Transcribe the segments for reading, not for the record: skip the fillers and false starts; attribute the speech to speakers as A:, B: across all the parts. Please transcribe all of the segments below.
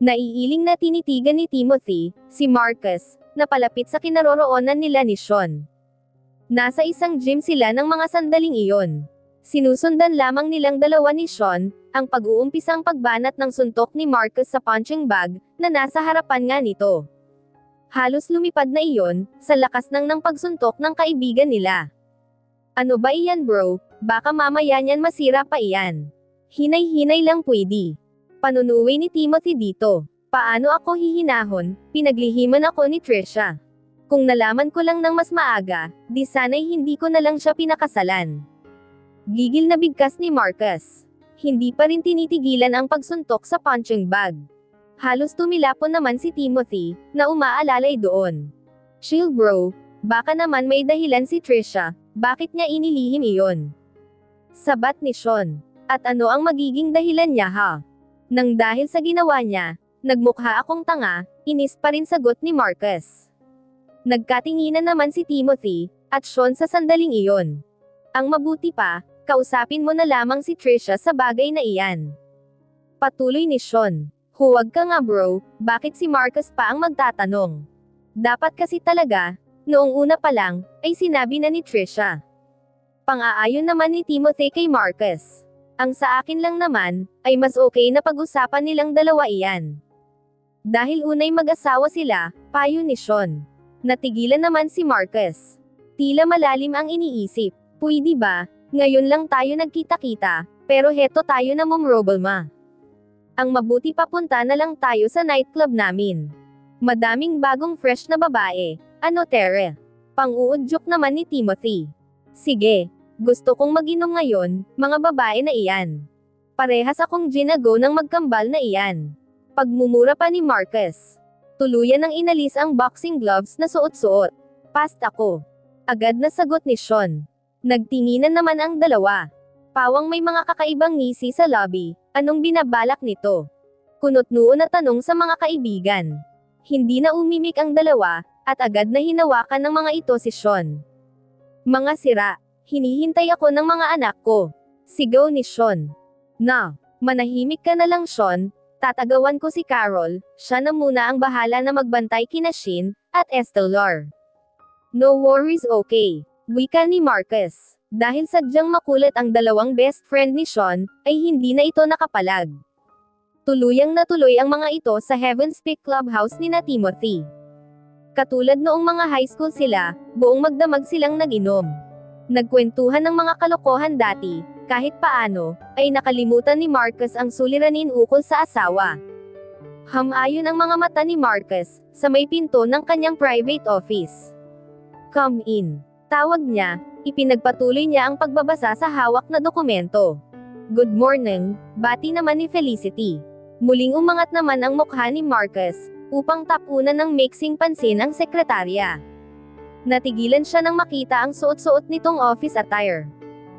A: Naiiling na tinitigan ni Timothy, si Marcus, na palapit sa kinaroroonan nila ni Sean. Nasa isang gym sila ng mga sandaling iyon. Sinusundan lamang nilang dalawa ni Sean, ang pag-uumpisang pagbanat ng suntok ni Marcus sa punching bag, na nasa harapan nga nito. Halos lumipad na iyon, sa lakas ng pagsuntok ng kaibigan nila. Ano ba iyan bro, baka mamaya niyan masira pa iyan. Hinay-hinay lang pwede. Panunuwi ni Timothy dito. Paano ako hihinahon, pinaglihiman ako ni Trisha. Kung nalaman ko lang ng mas maaga, di sana'y hindi ko na lang siya pinakasalan. Gigil na bigkas ni Marcus. Hindi pa rin tinitigilan ang pagsuntok sa punching bag. Halos tumilapon naman si Timothy, na umaalalay doon. Chill bro, baka naman may dahilan si Trisha, bakit niya inilihim iyon? Sabat ni Sean. At ano ang magiging dahilan niya ha? Nang dahil sa ginawa niya, nagmukha akong tanga, inis pa rin sagot ni Marcus. Nagkatinginan naman si Timothy, at Sean sa sandaling iyon. Ang mabuti pa, kausapin mo na lamang si Trisha sa bagay na iyan. Patuloy ni Sean. Huwag ka nga bro, bakit si Marcus pa ang magtatanong? Dapat kasi talaga, noong una pa lang, ay sinabi na ni Trisha. Pang-aayon naman ni Timothy kay Marcus. Ang sa akin lang naman, ay mas okay na pag-usapan nilang dalawa iyan. Dahil unay mag-asawa sila, payo ni Sean. Natigilan naman si Marcus. Tila malalim ang iniisip. Pwede ba, ngayon lang tayo nagkita-kita, pero heto tayo na momroblema. Ang mabuti papunta na lang tayo sa nightclub namin. Madaming bagong fresh na babae. Ano tere? Pang-uudyok naman ni Timothy. Sige. Gusto kong mag-inom ngayon, mga babae na iyan. Parehas akong ginago ng magkambal na iyan. Pagmumura pa ni Marcus. Tuluyan ng inalis ang boxing gloves na suot-suot. Past ako. Agad na sagot ni Sean. Nagtinginan naman ang dalawa. Pawang may mga kakaibang ngisi sa lobby, anong binabalak nito? Kunot-noo na tanong sa mga kaibigan. Hindi na umimik ang dalawa, at agad na hinawakan ng mga ito si Sean. Mga sira. Hinihintay ako ng mga anak ko. Sigaw ni Sean. Na, manahimik ka na lang Sean, tatagawan ko si Carol, siya na muna ang bahala na magbantay kina Shin, at Estelar. No worries okay, wika ni Marcus. Dahil sadyang makulit ang dalawang best friend ni Sean, ay hindi na ito nakapalag. Tuluyang natuloy ang mga ito sa Heaven's Peak Clubhouse ni na Timothy. Katulad noong mga high school sila, buong magdamag silang nag-inom. Nagkwentuhan ng mga kalokohan dati, kahit paano, ay nakalimutan ni Marcus ang suliranin ukol sa asawa. Hamayon ang mga mata ni Marcus, sa may pinto ng kanyang private office. Come in. Tawag niya, ipinagpatuloy niya ang pagbabasa sa hawak na dokumento. Good morning, bati naman ni Felicity. Muling umangat naman ang mukha ni Marcus, upang tapunan ng mixing pansin ang sekretarya. Natigilan siya nang makita ang suot-suot nitong office attire.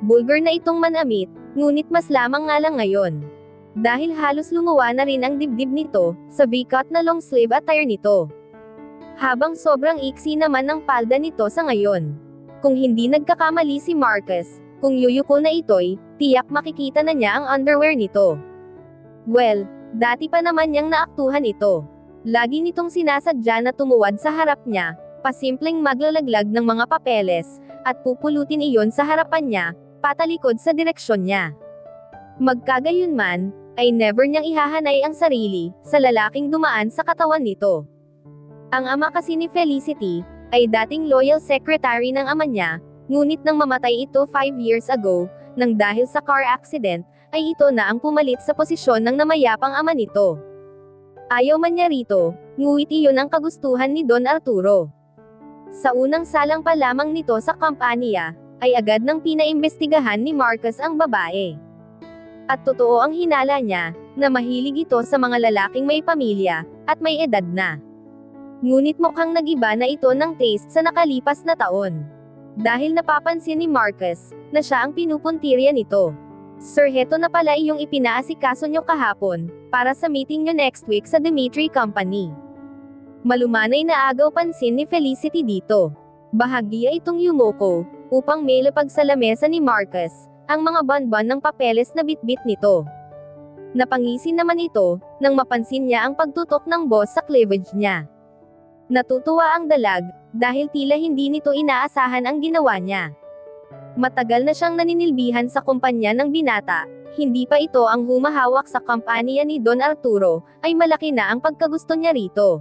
A: Bulgar na itong manamit, ngunit mas lamang nga lang ngayon. Dahil halos lumuwa na rin ang dibdib nito, sa V-cut na long sleeve attire nito. Habang sobrang iksi naman ng palda nito sa ngayon. Kung hindi nagkakamali si Marcus, kung yuyuko na ito'y, tiyak makikita na niya ang underwear nito. Well, dati pa naman niyang naaktuhan ito. Lagi nitong sinasadya na tumuwad sa harap niya, pasimpleng maglalaglag ng mga papeles, at pupulutin iyon sa harapan niya, patalikod sa direksyon niya. Magkagayunman, ay never niyang ihahanay ang sarili, sa lalaking dumaan sa katawan nito. Ang ama kasi ni Felicity, ay dating loyal secretary ng ama niya, ngunit nang mamatay ito 5 years ago, nang dahil sa car accident, ay ito na ang pumalit sa posisyon ng namayapang ama nito. Ayaw man niya rito, ngunit iyon ang kagustuhan ni Don Arturo. Sa unang salang pa lamang nito sa kampanya, ay agad nang pinaimbestigahan ni Marcus ang babae. At totoo ang hinala niya, na mahilig ito sa mga lalaking may pamilya, at may edad na. Ngunit mukhang nagiba na ito ng taste sa nakalipas na taon. Dahil napapansin ni Marcus, na siya ang pinupuntirya nito. Sir, heto na pala iyong ipinaasikaso nyo kahapon, para sa meeting nyo next week sa Dimitri Company. Malumanay na agaw pansin ni Felicity dito. Bahagya itong yumoko, upang mailapag sa lamesa ni Marcus, ang mga banban ng papeles na bitbit nito. Napangisin naman ito, nang mapansin niya ang pagtutok ng boss sa cleavage niya. Natutuwa ang dalag, dahil tila hindi nito inaasahan ang ginawa niya. Matagal na siyang naninilbihan sa kumpanya ng binata, hindi pa ito ang humahawak sa kampanya ni Don Arturo, ay malaki na ang pagkagusto niya rito.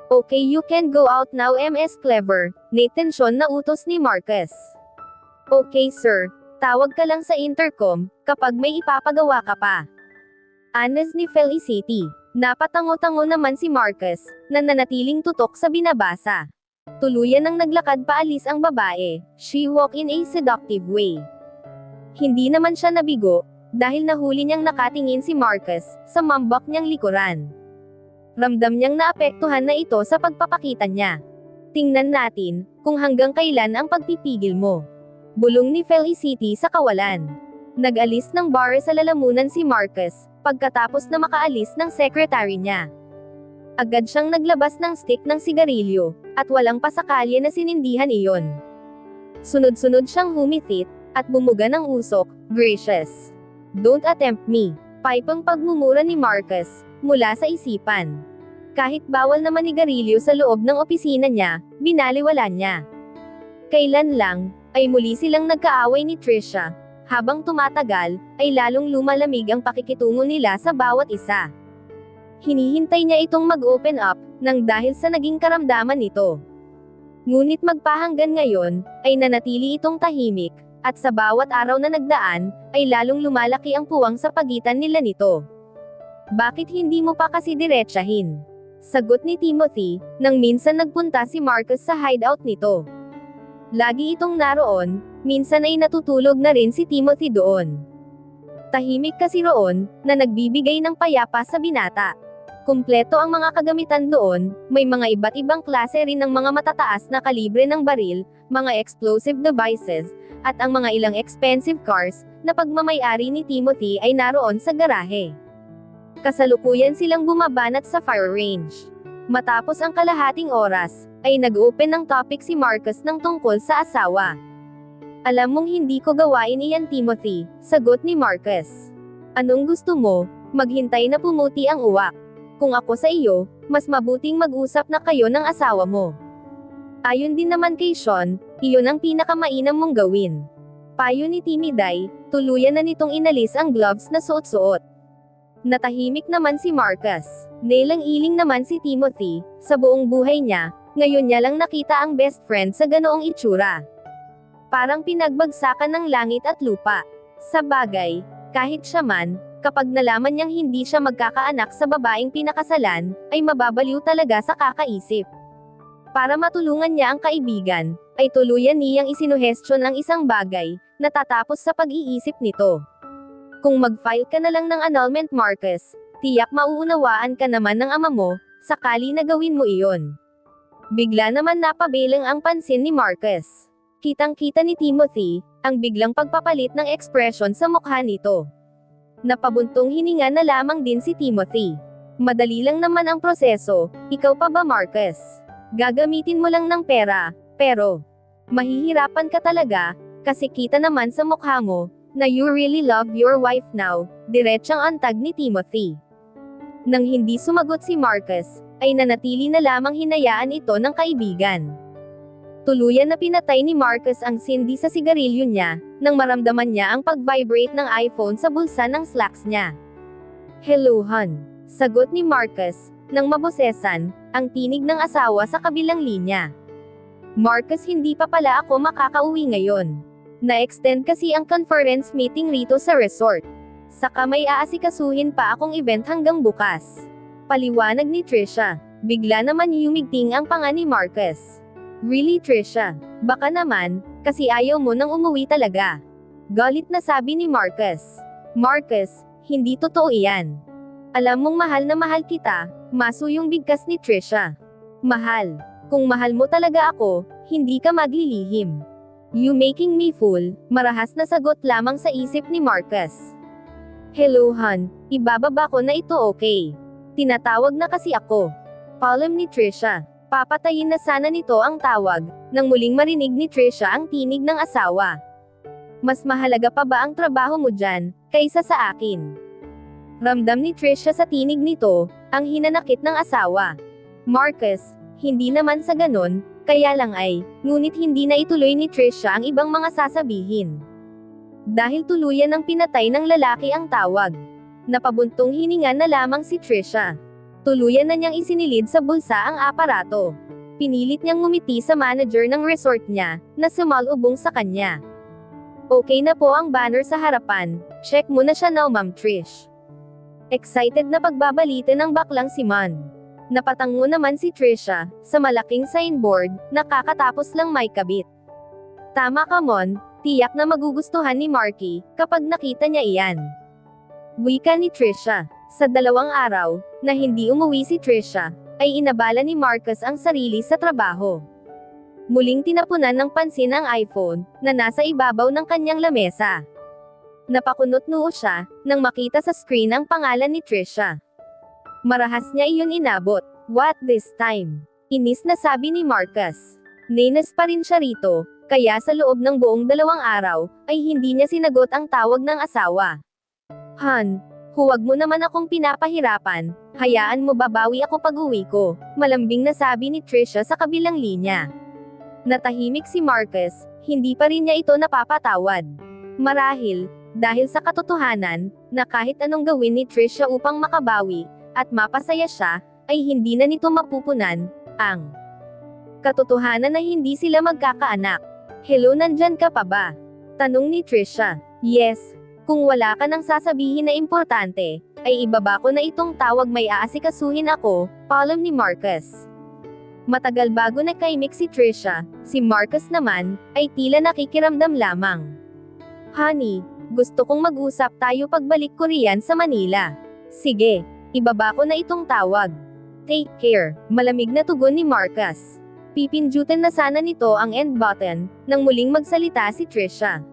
A: Okay, you can go out now, Ms. Clever, natensyon na utos ni Marcus. Okay sir, tawag ka lang sa intercom, kapag may ipapagawa ka pa. Anas ni Felicity. Napatango-tango naman si Marcus, na nanatiling tutok sa binabasa. Tuluyan nang naglakad paalis ang babae, she walked in a seductive way. Hindi naman siya nabigo, dahil nahuli niyang nakatingin si Marcus, sa mambak niyang likuran. Ramdam niyang naapektuhan na ito sa pagpapakita niya. Tingnan natin, kung hanggang kailan ang pagpipigil mo. Bulong ni Felicity sa kawalan. Nag-alis ng bar sa lalamunan si Marcus, pagkatapos na makaalis ng secretary niya. Agad siyang naglabas ng stick ng sigarilyo, at walang pasakalye na sinindihan iyon. Sunod-sunod siyang humitit, at bumuga ng usok, gracious. Don't attempt me. Paipang pagmumura ni Marcus, mula sa isipan. Kahit bawal na manigarilyo sa loob ng opisina niya, binaliwala niya. Kailan lang, ay muli silang nagkaaway ni Trisha. Habang tumatagal, ay lalong lumalamig ang pakikitungo nila sa bawat isa. Hinihintay niya itong mag-open up, nang dahil sa naging karamdaman nito. Ngunit magpahanggan ngayon, ay nanatili itong tahimik, at sa bawat araw na nagdaan, ay lalong lumalaki ang puwang sa pagitan nila nito. Bakit hindi mo pa kasi diretsahin? Sagot ni Timothy, nang minsan nagpunta si Marcus sa hideout nito. Lagi itong naroon, minsan ay natutulog na rin si Timothy doon. Tahimik kasi roon, na nagbibigay ng payapa sa binata. Kumpleto ang mga kagamitan doon, may mga iba't ibang klase rin ng mga matataas na kalibre ng baril, mga explosive devices, at ang mga ilang expensive cars, na pagmamay-ari ni Timothy ay naroon sa garahe. Kasalukuyan silang bumabanat sa fire range. Matapos ang kalahating oras, ay nag-open ng topic si Marcus ng tungkol sa asawa. Alam mong hindi ko gawain iyan, Timothy, sagot ni Marcus. Anong gusto mo? Maghintay na pumuti ang uwak. Kung ako sa iyo, mas mabuting mag-usap na kayo ng asawa mo. Ayon din naman kay Sean, iyon ang pinakamainam mong gawin. Payo ni Timiday, tuluyan na nitong inalis ang gloves na suot-suot. Natahimik naman si Marcus. Nailang-iling naman si Timothy, sa buong buhay niya, ngayon niya lang nakita ang best friend sa ganoong itsura. Parang pinagbagsakan ng langit at lupa. Sa bagay, kahit siya man, kapag nalaman niyang hindi siya magkakaanak sa babaeng pinakasalan, ay mababaliw talaga sa kakaisip. Para matulungan niya ang kaibigan, ay tuluyan niyang isinuhestyon ang isang bagay, na tatapos sa pag-iisip nito. Kung mag-file ka na lang ng annulment, Marcus, tiyak mauunawaan ka naman ng ama mo, sakali na gawin mo iyon. Bigla naman napabilang ang pansin ni Marcus. Kitang-kita ni Timothy, ang biglang pagpapalit ng ekspresyon sa mukha nito. Napabuntong hininga na lamang din si Timothy. Madali lang naman ang proseso, ikaw pa ba, Marcus? Gagamitin mo lang ng pera, pero mahihirapan ka talaga, kasi kita naman sa mukha mo, na you really love your wife now, diretsang antag ni Timothy. Nang hindi sumagot si Marcus, ay nanatili na lamang hinayaan ito ng kaibigan. Tuluyan na pinatay ni Marcus ang sindi sa sigarilyo niya, nang maramdaman niya ang pag-vibrate ng iPhone sa bulsa ng slacks niya. Hello, hon. Sagot ni Marcus, nang mabosesan, ang tinig ng asawa sa kabilang linya. Marcus, hindi pa pala ako makakauwi ngayon. Na-extend kasi ang conference meeting rito sa resort. Saka may aasikasuhin pa akong event hanggang bukas. Paliwanag ni Trisha. Bigla naman yumigting ang panga ni Marcus. Really, Trisha? Baka naman, kasi ayaw mo nang umuwi talaga. Galit na sabi ni Marcus. Marcus, hindi totoo iyan. Alam mong mahal na mahal kita, maso yung bigkas ni Trisha. Mahal. Kung mahal mo talaga ako, hindi ka maglilihim. You making me fool, marahas na sagot lamang sa isip ni Marcus. Hello, hon, ibababa ko na ito, okay? Tinatawag na kasi ako. Palm ni Trisha. Papatayin na sana nito ang tawag, nang muling marinig ni Trisha ang tinig ng asawa. Mas mahalaga pa ba ang trabaho mo dyan, kaysa sa akin? Ramdam ni Trisha sa tinig nito, ang hinanakit ng asawa. Marcus, hindi naman sa ganon, kaya lang ay, ngunit hindi na ituloy ni Trisha ang ibang mga sasabihin. Dahil tuluyan ng pinatay ng lalaki ang tawag. Napabuntong hininga na lamang si Trisha. Tuluyan na niyang isinilid sa bulsa ang aparato. Pinilit niyang ngumiti sa manager ng resort niya, na sumalubong sa kanya. Okay na po ang banner sa harapan, check mo na siya now Ma'am Trish. Excited na pagbabalita ng baklang si Man. Napatango naman si Trisha, sa malaking signboard, na kakatapos lang may kabit. Tama ka Mon, tiyak na magugustuhan ni Marky, kapag nakita niya iyan. Wika ni Trisha. Sa 2 araw, na hindi umuwi si Trisha, ay inabala ni Marcus ang sarili sa trabaho. Muling tinapunan ng pansin ang iPhone, na nasa ibabaw ng kanyang lamesa. Napakunot noo siya, nang makita sa screen ang pangalan ni Trisha. Marahas niya iyon inabot. What this time? Inis na sabi ni Marcus. Nenes pa rin siya rito, kaya sa loob ng buong 2 araw, ay hindi niya sinagot ang tawag ng asawa. Han, huwag mo naman akong pinapahirapan, hayaan mo babawi ako pag-uwi ko, malambing na sabi ni Trisha sa kabilang linya. Natahimik si Marcus, hindi pa rin niya ito napapatawad. Marahil, dahil sa katotohanan, na kahit anong gawin ni Trisha upang makabawi, at mapasaya siya, ay hindi na nito mapupunan, ang katotohanan na hindi sila magkakaanak. Hello, nandyan ka pa ba? Tanong ni Trisha. Yes. Kung wala ka nang sasabihin na importante, ay ibaba ko na itong tawag may aasikasuhin ako, paalam ni Marcus. Matagal bago nakaimik si Trisha, si Marcus naman, ay tila nakikiramdam lamang. Honey, gusto kong mag-usap tayo pagbalik ko riyan sa Manila. Sige, ibaba ko na itong tawag. Take care, malamig na tugon ni Marcus. Pipindutin na sana nito ang end button, nang muling magsalita si Trisha.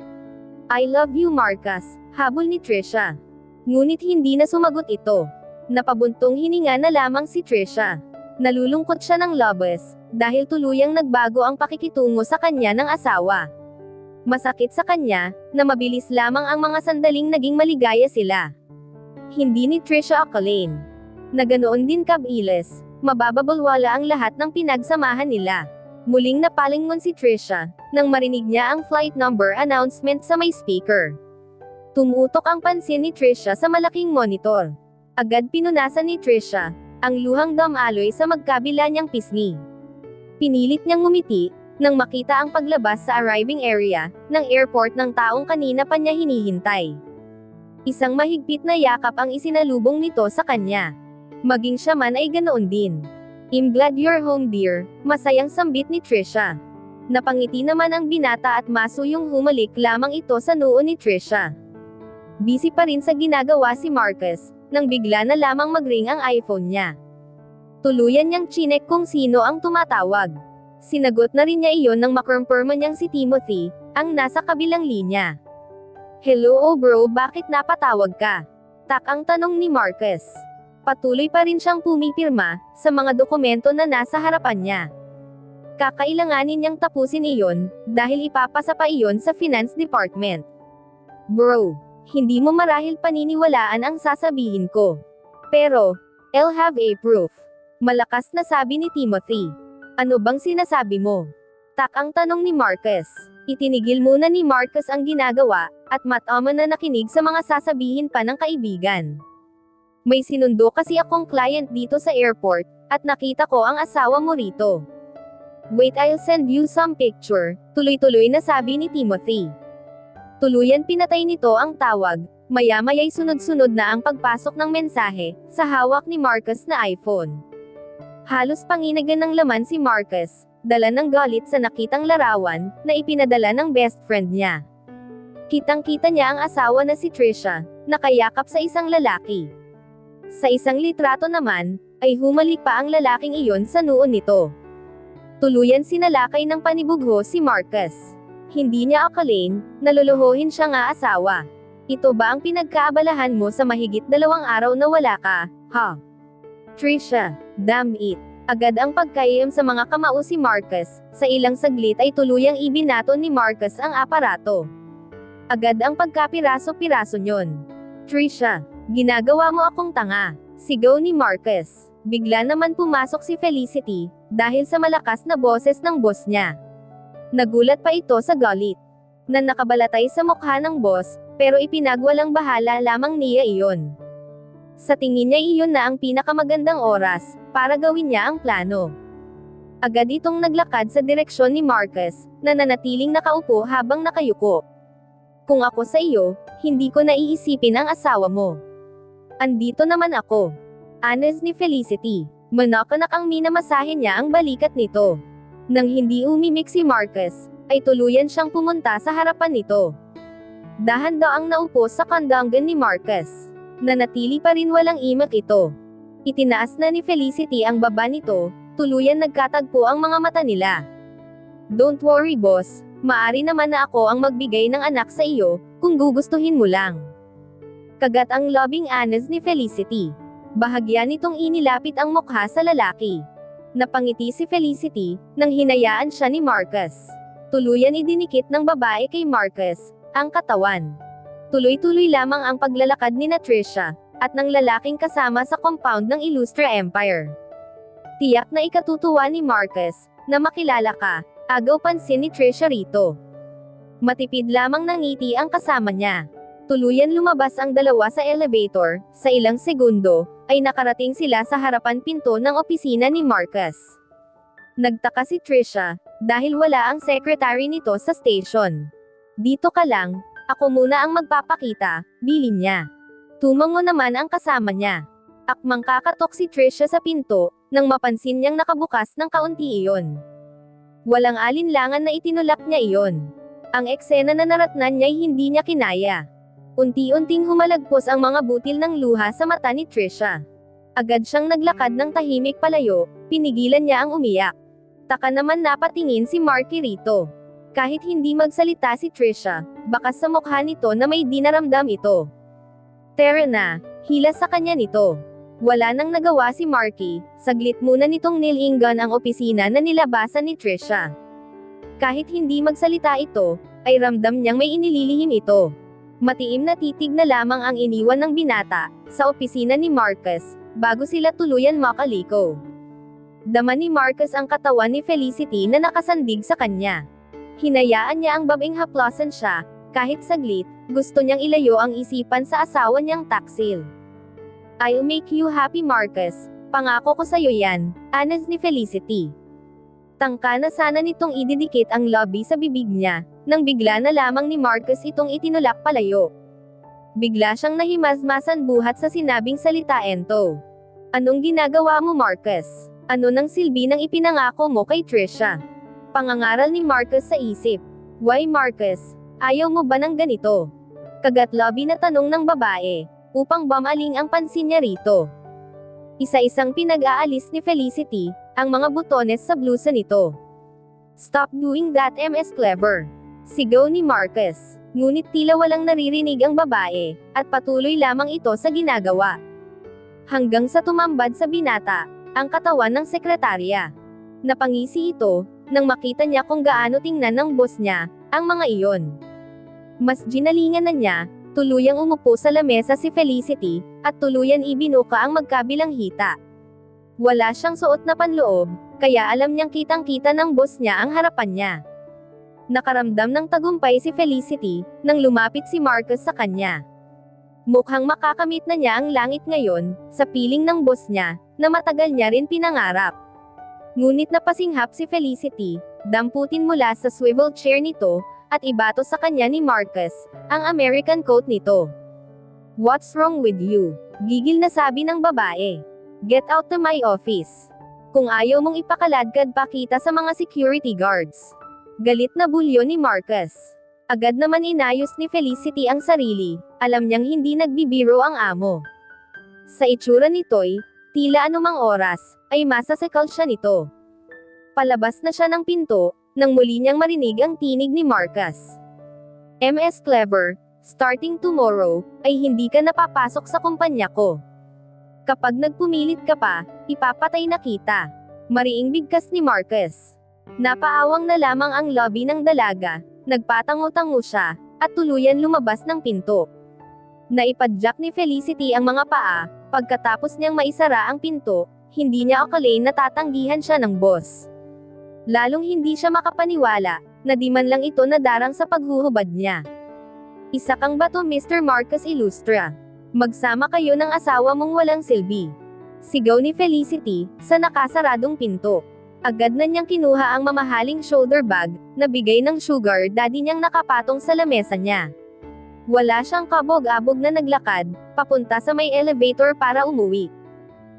A: I love you Marcus, habol ni Trisha. Ngunit hindi na sumagot ito. Napabuntong hininga na lamang si Trisha. Nalulungkot siya ng labis, dahil tuluyang nagbago ang pakikitungo sa kanya ng asawa. Masakit sa kanya, na mabilis lamang ang mga sandaling naging maligaya sila. Hindi ni Trisha akalain na ganoon din kabilis, mabababalwala ang lahat ng pinagsamahan nila. Muling napalingon si Trisha, nang marinig niya ang flight number announcement sa may speaker. Tumutok ang pansin ni Trisha sa malaking monitor. Agad pinunasan ni Trisha ang luhang damaloy sa magkabila niyang pisngi. Pinilit niyang ngumiti, nang makita ang paglabas sa arriving area, ng airport ng taong kanina pa niya hinihintay. Isang mahigpit na yakap ang isinalubong nito sa kanya. Maging siya man ay ganoon din. I'm glad you're home dear, masayang sambit ni Trisha. Napangiti naman ang binata at masuyong humalik lamang ito sa noo ni Trisha. Busy pa rin sa ginagawa si Marcus, nang bigla na lamang mag-ring ang iPhone niya. Tuluyan niyang chinek kung sino ang tumatawag. Sinagot na rin niya iyon nang makumpirma niyang si Timothy, ang nasa kabilang linya. Hello oh bro, bakit napatawag ka? Ang tanong ni Marcus. Patuloy pa rin siyang pumipirma, sa mga dokumento na nasa harapan niya. Kakailanganin niyang tapusin iyon, dahil ipapasa pa iyon sa Finance Department. Bro, hindi mo marahil paniniwalaan ang sasabihin ko. Pero, I'll have a proof. Malakas na sabi ni Timothy. Ano bang sinasabi mo? Ang tanong ni Marcus. Itinigil muna ni Marcus ang ginagawa, at matama na nakinig sa mga sasabihin pa ng kaibigan. May sinundo kasi akong client dito sa airport, at nakita ko ang asawa mo rito. Wait, I'll send you some picture, tuloy-tuloy na sabi ni Timothy. Tuluyan pinatay nito ang tawag, maya-maya'y sunod-sunod na ang pagpasok ng mensahe, sa hawak ni Marcus na iPhone. Halos panginagan ng laman si Marcus, dala ng galit sa nakitang larawan, na ipinadala ng best friend niya. Kitang-kita niya ang asawa na si Trisha, nakayakap sa isang lalaki. Sa isang litrato naman, ay humalik pa ang lalaking iyon sa noo nito. Tuluyan sinalakay ng panibugho si Marcus. Hindi niya akalain, naluluhuhin siya nga asawa. Ito ba ang pinagkaabalahan mo sa mahigit 2 araw na wala ka, ha? Trisha, damn it. Agad ang pagkaiyam sa mga kamao si Marcus, sa ilang saglit ay tuluyang ibinato ni Marcus ang aparato. Agad ang pagkapiraso-piraso nyon. Trisha, Ginagawa mo akong tanga, sigaw ni Marcus. Bigla naman pumasok si Felicity, dahil sa malakas na boses ng boss niya. Nagulat pa ito sa galit na nakabalatay sa mukha ng boss, pero ipinagwalang bahala lamang niya iyon. Sa tingin niya iyon na ang pinakamagandang oras, para gawin niya ang plano. Agad itong naglakad sa direksyon ni Marcus, na nanatiling nakaupo habang nakayuko. Kung ako sa iyo, hindi ko naiisipin ang asawa mo. Andito naman ako. Anes ni Felicity. Manakanak ang minamasahe niya ang balikat nito. Nang hindi umimik si Marcus, ay tuluyan siyang pumunta sa harapan nito. Dahan-daang naupo sa kandangan ni Marcus. Nanatili pa rin walang imak ito. Itinaas na ni Felicity ang baba nito, tuluyan nagkatagpo ang mga mata nila. Don't worry boss, maari naman na ako ang magbigay ng anak sa iyo, kung gugustuhin mo lang. Kagat ang loving anes ni Felicity. Bahagya nitong inilapit ang mukha sa lalaki. Napangiti si Felicity, nang hinayaan siya ni Marcus. Tuluyan idinikit ng babae kay Marcus ang katawan. Tuloy-tuloy lamang ang paglalakad ni Tricia, at ng lalaking kasama sa compound ng Illustra Empire. Tiyak na ikatutuwa ni Marcus, na makilala ka, agaw pansin ni Tricia rito. Matipid lamang ng ngiti ang kasama niya. Tuluyan lumabas ang dalawa sa elevator, sa ilang segundo, ay nakarating sila sa harapan pinto ng opisina ni Marcus. Nagtaka si Tricia, dahil wala ang secretary nito sa station. Dito ka lang, ako muna ang magpapakita, bilin niya. Tumango naman ang kasama niya. Akmang kakatok si Tricia sa pinto, nang mapansin niyang nakabukas ng kaunti iyon. Walang alinlangan na itinulak niya iyon. Ang eksena na naratnan niya'y hindi niya kinaya. Unti-unting humalagpos ang mga butil ng luha sa mata ni Tricia. Agad siyang naglakad ng tahimik palayo, pinigilan niya ang umiyak. Taka naman napatingin si Marky rito. Kahit hindi magsalita si Tricia, bakas sa mukha nito na may dinaramdam ito. Tara na, hila sa kanya nito. Wala nang nagawa si Marky, saglit muna nitong nilinggan ang opisina na nilabasan ni Tricia. Kahit hindi magsalita ito, ay ramdam niyang may inililihim ito. Matiim na titig na lamang ang iniwan ng binata, sa opisina ni Marcus, bago sila tuluyan makaliko. Dama ni Marcus ang katawan ni Felicity na nakasandig sa kanya. Hinayaan niya ang babing haplasan siya, kahit saglit, gusto niyang ilayo ang isipan sa asawa niyang taksil. I'll make you happy Marcus, pangako ko sa'yo yan, anas ni Felicity. Tangka na sana nitong ididikit ang labi sa bibig niya, nang bigla na lamang ni Marcus itong itinulak palayo. Bigla siyang nahimasmasan buhat sa sinabing salita ento. Anong ginagawa mo Marcus? Ano nang silbi ng ipinangako mo kay Tricia? Pangangaral ni Marcus sa isip. Why Marcus? Ayaw mo ba ng ganito? Kagat-labi na tanong ng babae, upang bamaling ang pansin niya rito. Isa-isang pinag-aalis ni Felicity, ang mga butones sa blusa nito. Stop doing that Ms. Clever. Sigaw ni Marcus. Ngunit tila walang naririnig ang babae, at patuloy lamang ito sa ginagawa. Hanggang sa tumambad sa binata, ang katawan ng sekretarya. Napangisi ito, nang makita niya kung gaano tingnan ng boss niya, ang mga iyon. Mas ginalingan na niya, tuluyang umupo sa lamesa si Felicity, at tuluyan ibinuka ang magkabilang hita. Wala siyang suot na panloob, kaya alam niyang kitang-kita ng boss niya ang harapan niya. Nakaramdam ng tagumpay si Felicity, nang lumapit si Marcus sa kanya. Mukhang makakamit na niya ang langit ngayon, sa piling ng boss niya, na matagal niya rin pinangarap. Ngunit napasinghap si Felicity, damputin mula sa swivel chair nito, at ibato sa kanya ni Marcus, ang American coat nito. What's wrong with you? Gigil na sabi ng babae. Get out to my office. Kung ayaw mong ipakaladkad pa kita sa mga security guards. Galit na bulyo ni Marcus. Agad naman inayos ni Felicity ang sarili, alam niyang hindi nagbibiro ang amo. Sa itsura nito'y, tila anumang oras, ay masasekal siya nito. Palabas na siya ng pinto, nang muli niyang marinig ang tinig ni Marcus. Ms. Clever, starting tomorrow, ay hindi ka napapasok sa kumpanya ko. Kapag nagpumilit ka pa, ipapatay na kita. Mariing bigkas ni Marcus. Napaawang na lamang ang lobby ng dalaga, nagpatango-tango siya, at tuluyan lumabas ng pinto. Naipadyak ni Felicity ang mga paa, pagkatapos niyang maisara ang pinto, hindi niya akalain na tatanggihan siya ng boss. Lalong hindi siya makapaniwala, na di man lang ito nadarang sa paghuhubad niya. Isa kang bato Mr. Marcus Illustra. Magsama kayo ng asawa mong walang silbi. Sigaw ni Felicity, sa nakasaradong pinto. Agad na niyang kinuha ang mamahaling shoulder bag, na bigay ng sugar daddy niyang nakapatong sa lamesa niya. Wala siyang kabog-abog na naglakad, papunta sa may elevator para umuwi.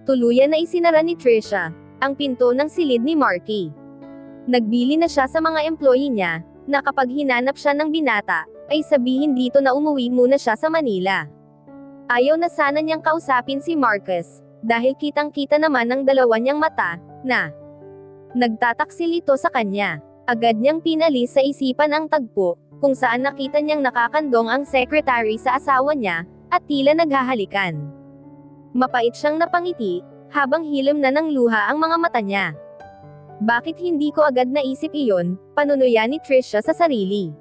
A: Tuluyan na isinara ni Trisha, ang pinto ng silid ni Marky. Nagbili na siya sa mga employee niya, na kapag hinanap siya ng binata, ay sabihin dito na umuwi muna siya sa Manila. Ayaw na sana niyang kausapin si Marcus, dahil kitang-kita naman ng dalawa niyang mata, na nagtataksil ito sa kanya. Agad niyang pinalis sa isipan ang tagpo, kung saan nakita niyang nakakandong ang secretary sa asawa niya, at tila naghahalikan. Mapait siyang napangiti, habang hilom na ng luha ang mga mata niya. Bakit hindi ko agad naisip iyon, panunuya ni Trisha sa sarili.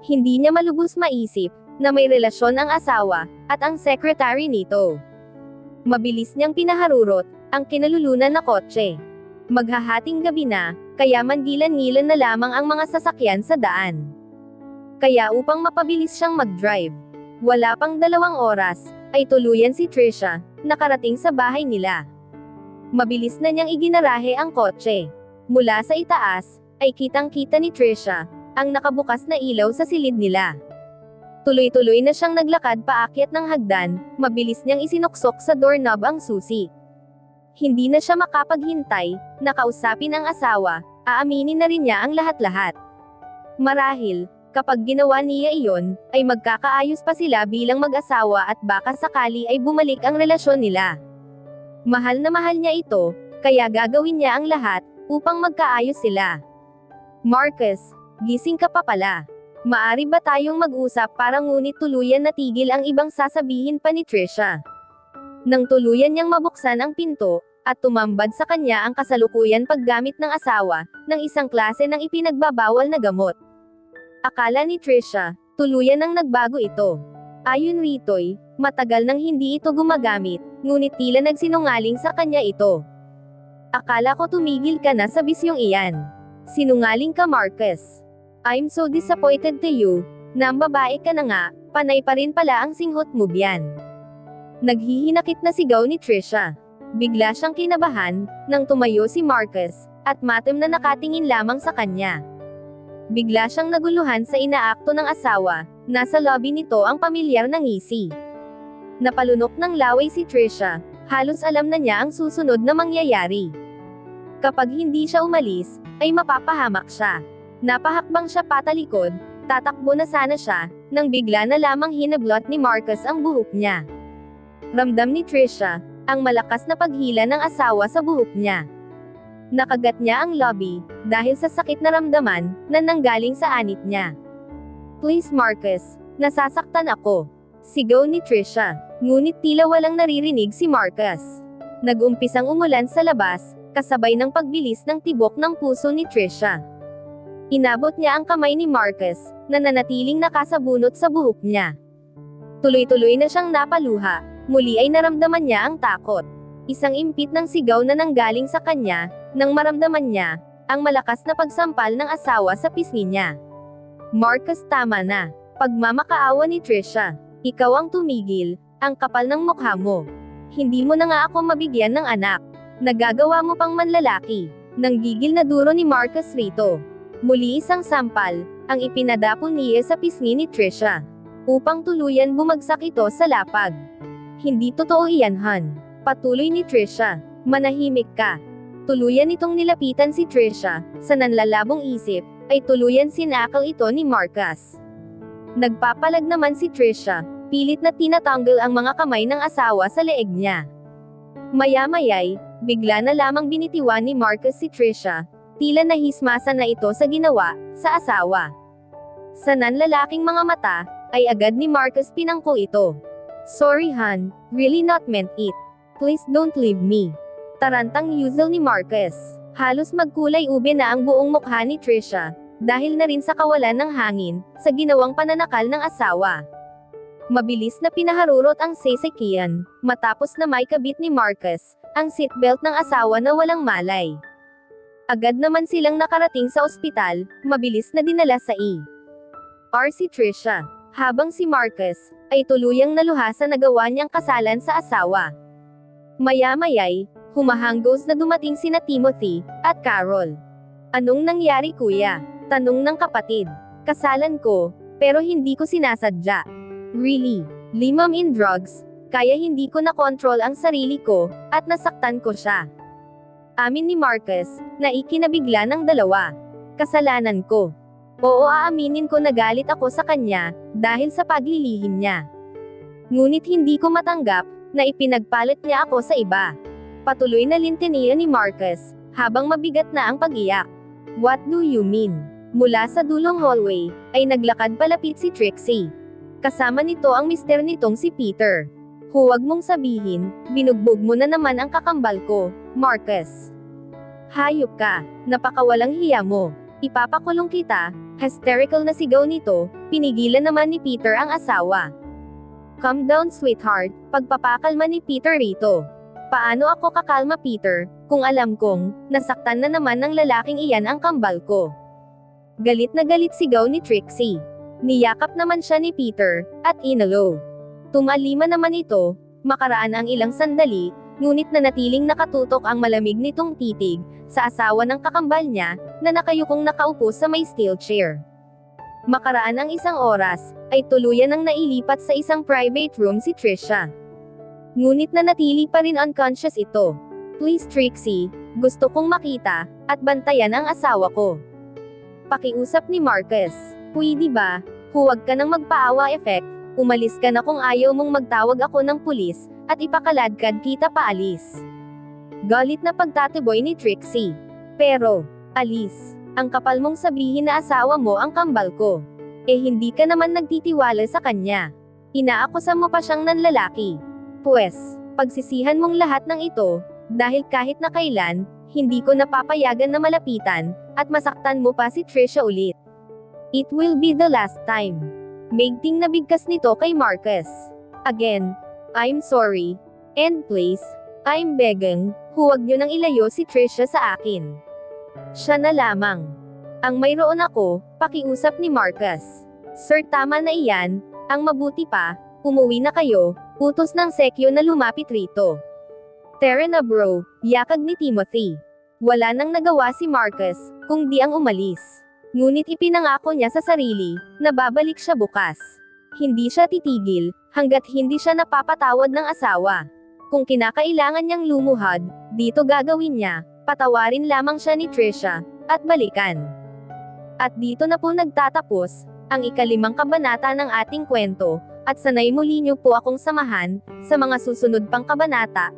A: Hindi niya malubos maisip, na may relasyon ang asawa, at ang secretary nito. Mabilis niyang pinaharurot, ang kinalulunan na kotse. Maghahating gabi na, kaya mangilan-ngilan na lamang ang mga sasakyan sa daan. Kaya upang mapabilis siyang mag-drive, wala pang 2 oras, ay tuluyan si Trisha, nakarating sa bahay nila. Mabilis na niyang iginarahe ang kotse. Mula sa itaas, ay kitang-kita ni Trisha, ang nakabukas na ilaw sa silid nila. Tuloy-tuloy na siyang naglakad paakyat ng hagdan, mabilis niyang isinuksok sa doorknob ang susi. Hindi na siya makapaghintay, nakausapin ang asawa, aaminin na rin niya ang lahat-lahat. Marahil, kapag ginawa niya iyon, ay magkakaayos pa sila bilang mag-asawa at baka sakali ay bumalik ang relasyon nila. Mahal na mahal niya ito, kaya gagawin niya ang lahat, upang magkaayos sila. Marcus, gising ka pa pala. Maari ba tayong mag-usap para ngunit tuluyan natigil ang ibang sasabihin pa ni Trisha. Nang tuluyan niyang mabuksan ang pinto, at tumambad sa kanya ang kasalukuyan paggamit ng asawa, ng isang klase ng ipinagbabawal na gamot. Akala ni Trisha, tuluyan nang nagbago ito. Ayon rito'y, matagal nang hindi ito gumagamit, ngunit tila nagsinungaling sa kanya ito. Akala ko tumigil ka na sa bisyong iyan. Sinungaling ka Marcus. I'm so disappointed to you, na babae ka na nga, panay pa rin pala ang singhot mo biyan. Naghihinakit na sigaw ni Trisha. Bigla siyang kinabahan, nang tumayo si Marcus, at matem na nakatingin lamang sa kanya. Bigla siyang naguluhan sa inaakto ng asawa, nasa lobby nito ang pamilyar na ngisi. Napalunok ng laway si Trisha, halos alam na niya ang susunod na mangyayari. Kapag hindi siya umalis, ay mapapahamak siya. Napahakbang siya patalikod, tatakbo na sana siya, nang bigla na lamang hinablot ni Marcus ang buhok niya. Ramdam ni Trisha, ang malakas na paghila ng asawa sa buhok niya. Nakagat niya ang lobby, dahil sa sakit na ramdaman, na nanggaling sa anit niya. Please Marcus, nasasaktan ako. Sigaw ni Trisha, ngunit tila walang naririnig si Marcus. Nag-umpisang umulan sa labas, kasabay ng pagbilis ng tibok ng puso ni Trisha. Inabot niya ang kamay ni Marcus, na nanatiling nakasabunot sa buhok niya. Tuloy-tuloy na siyang napaluha, muli ay naramdaman niya ang takot. Isang impit ng sigaw na nanggaling sa kanya, nang maramdaman niya, ang malakas na pagsampal ng asawa sa pisngi niya. Marcus, tama na. Pagmamakaawa ni Trisha. Ikaw ang tumigil, ang kapal ng mukha mo. Hindi mo na nga ako mabigyan ng anak. Nagagawa mo pang manlalaki. Nanggigil na duro ni Marcus rito. Muli isang sampal, ang ipinadapon niya sa pisngi ni Trisha. Upang tuluyan bumagsak ito sa lapag. Hindi totoo iyan, Han. Patuloy ni Trisha. Manahimik ka. Tuluyan itong nilapitan si Trisha, sa nanlalabong isip, ay tuluyan sinakal ito ni Marcus. Nagpapalag naman si Trisha, pilit na tinatanggal ang mga kamay ng asawa sa leeg niya. Maya-maya'y, bigla na lamang binitiwan ni Marcus si Trisha, tila nahismasa na ito sa ginawa, sa asawa. Sa nanlalaking mga mata, ay agad ni Marcus pinangko ito. Sorry Han, really not meant it. Please don't leave me. Tarantang yuzel ni Marcus. Halos magkulay ube na ang buong mukha ni Trisha, dahil na rin sa kawalan ng hangin, sa ginawang pananakal ng asawa. Mabilis na pinaharurot ang sasakyan, matapos na may kabit ni Marcus, ang seatbelt ng asawa na walang malay. Agad naman silang nakarating sa ospital, mabilis na dinala sa ER si Trisha, habang si Marcus, ay tuluyang naluha sa nagawa niyang kasalan sa asawa. Maya-maya'y, humahanggos na dumating sina Timothy, at Carol. Anong nangyari kuya? Tanong ng kapatid. Kasalan ko, pero hindi ko sinasadya. Really? Limam in drugs, kaya hindi ko na-control ang sarili ko, at nasaktan ko siya. Amin ni Marcus, na ikinabigla ng dalawa. Kasalanan ko. Oo, aaminin ko na galit ako sa kanya, dahil sa paglilihim niya. Ngunit hindi ko matanggap, na ipinagpalit niya ako sa iba. Patuloy na lintiniya ni Marcus, habang mabigat na ang pag-iyak. What do you mean? Mula sa dulong hallway, ay naglakad palapit si Trixie. Kasama nito ang mister nitong si Peter. Huwag mong sabihin, binugbog mo na naman ang kakambal ko, Marcus. Hayop ka, napakawalang hiya mo. Ipapakulong kita, hysterical na sigaw nito, pinigilan naman ni Peter ang asawa. Calm down sweetheart, pagpapakalma ni Peter rito. Paano ako kakalma Peter, kung alam kong, nasaktan na naman ng lalaking iyan ang kambal ko. Galit na galit sigaw ni Trixie. Niyakap naman siya ni Peter, at inalo. Tumalima naman ito, makaraan ang ilang sandali, ngunit nanatiling nakatutok ang malamig nitong titig, sa asawa ng kakambal niya, na nakayukong nakaupo sa may steel chair. Makaraan ang isang oras, ay tuluyan ang nailipat sa isang private room si Trisha. Ngunit nanatili pa rin unconscious ito. Please Trixie, gusto kong makita, at bantayan ang asawa ko. Pakiusap ni Marcus. Pwede ba, huwag ka nang magpaawa effect, umalis ka na kung ayaw mong magtawag ako ng pulis, at ipakaladkad kita paalis. Galit na pagtatiboy ni Trixie. Pero, alis, ang kapal mong sabihin na asawa mo ang kambal ko. Eh hindi ka naman nagtitiwala sa kanya. Inaakusa mo pa siyang nanlalaki. Pwes, pagsisihan mong lahat ng ito, dahil kahit na kailan, hindi ko napapayagan na malapitan, at masaktan mo pa si Trisha ulit. It will be the last time. Maigting na bigkas nito kay Marcus. Again, I'm sorry. And please, I'm begging, huwag niyo nang ilayo si Trisha sa akin. Siya na lamang. Ang mayroon ako, pakiusap ni Marcus. Sir, tama na iyan, ang mabuti pa, umuwi na kayo, utos ng sekyo na lumapit rito. Tara na bro, yakag ni Timothy. Wala nang nagawa si Marcus, kung di ang umalis. Ngunit ipinangako niya sa sarili, na babalik siya bukas. Hindi siya titigil, hanggat hindi siya napapatawad ng asawa. Kung kinakailangan niyang lumuhad, dito gagawin niya, patawarin lamang siya ni Trisha, at balikan. At dito na po nagtatapos, ang ika-5 kabanata ng ating kwento, at sanay muli niyo po akong samahan, sa mga susunod pang kabanata.